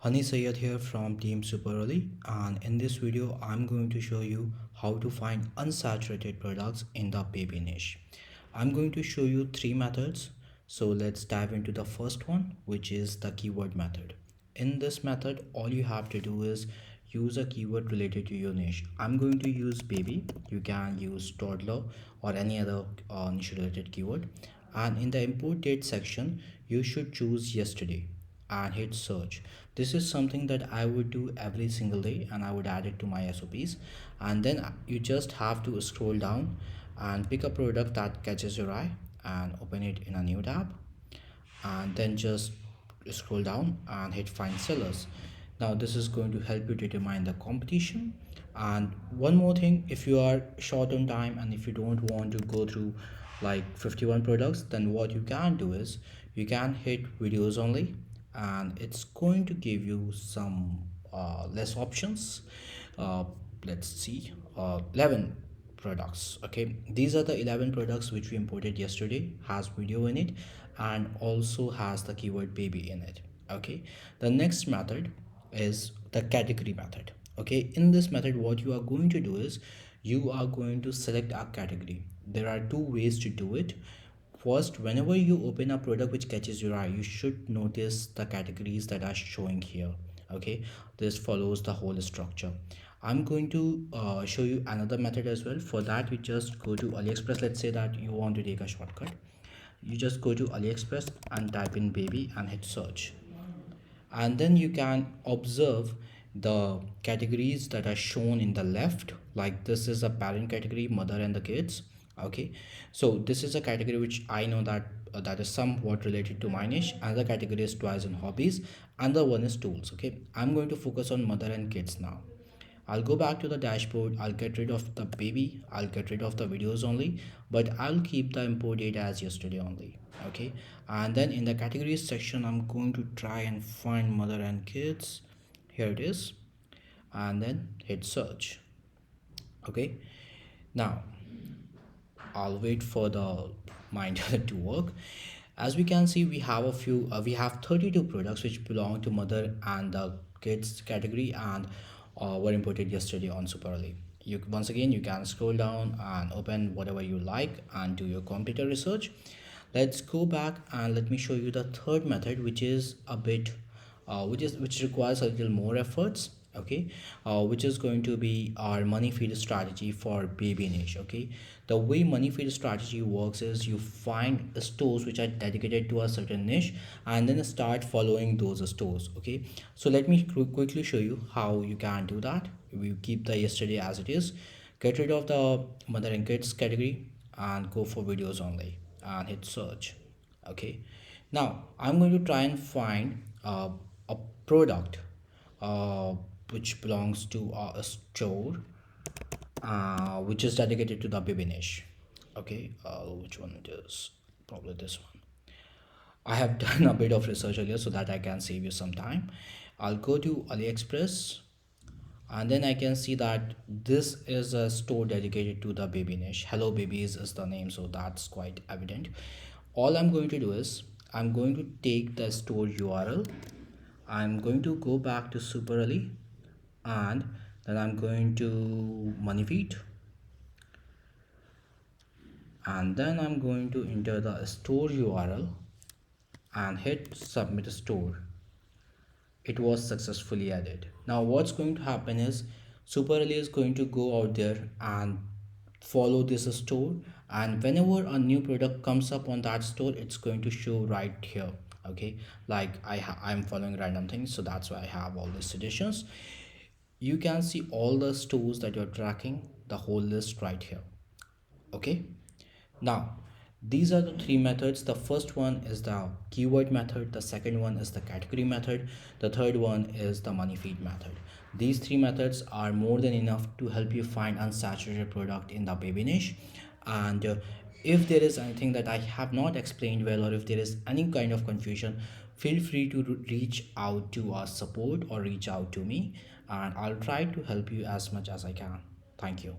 Hani Sayed here from Team Super Early, and in this video I'm going to show you how to find unsaturated products in the baby niche. I'm going to show you three methods. So let's dive into the first one, which is the keyword method. In this method, all you have to do is use a keyword related to your niche. I'm going to use baby. You can use toddler or any other niche related keyword. And in the import date section, you should choose yesterday and hit search. This is something that I would do every single day, and I would add it to my SOPs. And then you just have to scroll down and pick a product that catches your eye and open it in a new tab, and then just scroll down and hit find sellers. Now this is going to help you determine the competition. And one more thing, if you are short on time and if you don't want to go through like 51 products, then what you can do is you can hit videos only, and it's going to give you some less options. uh, let's see, 11 products. Okay, these are the 11 products which we imported yesterday, has video in it and also has the keyword baby in it. Okay, the next method is the category method. Okay, in this method what you are going to do is you are going to select a category. There are two ways to do it. First, whenever you open a product which catches your eye, you should notice the categories that are showing here. Okay, this follows the whole structure. I'm going to show you another method as well. For that, you just go to AliExpress. Let's say that you want to take a shortcut. You just go to AliExpress and type in baby and hit search, and then you can observe the categories that are shown in the left. Like this is a parent category, mother and the kids. Okay, so this is a category which I know that that is somewhat related to my niche. Another category is toys and hobbies, another one is tools. Okay, I'm going to focus on mother and kids now. I'll go back to the dashboard. I'll get rid of the baby. I'll get rid of the videos only, but I'll keep the import data as yesterday only. Okay, and then in the categories section, I'm going to try and find mother and kids. Here it is, and then hit search. Okay, now I'll wait for the my internet to work. As we can see, we have 32 products which belong to mother and the kids category, and were imported yesterday on Super Early. You once again you can scroll down and open whatever you like and do your computer research. Let's go back and let me show you the third method, which is a bit which requires a little more efforts. Okay, which is going to be our money feed strategy for baby niche. Okay, the way money feed strategy works is you find stores which are dedicated to a certain niche and then start following those stores. Okay, so let me quickly show you how you can do that. We keep the yesterday as it is, get rid of the mother and kids category and go for videos only and hit search. Okay, now I'm going to try and find a product uh, which belongs to a store which is dedicated to the baby niche. Okay, which one it is? Probably this one. I have done a bit of research earlier so that I can save you some time. I'll go to AliExpress, and then I can see that this is a store dedicated to the baby niche. Hello Babies is the name, so that's quite evident. All I'm going to do is I'm going to take the store URL. I'm going to go back to Super Early, and then I'm going to Moneyfeed, and then I'm going to enter the store URL and hit submit store. It was successfully added. Now what's going to happen is Super Early is going to go out there and follow this store, and whenever a new product comes up on that store, it's going to show right here. Okay, like I'm following random things, so that's why I have all these suggestions. You can see all the stores that you're tracking, the whole list right here. Okay, now these are the three methods. The first one is the keyword method, the second one is the category method, the third one is the money feed method. These three methods are more than enough to help you find unsaturated product in the baby niche. And if there is anything that I have not explained well, or if there is any kind of confusion, feel free to reach out to our support or reach out to me, and I'll try to help you as much as I can. Thank you.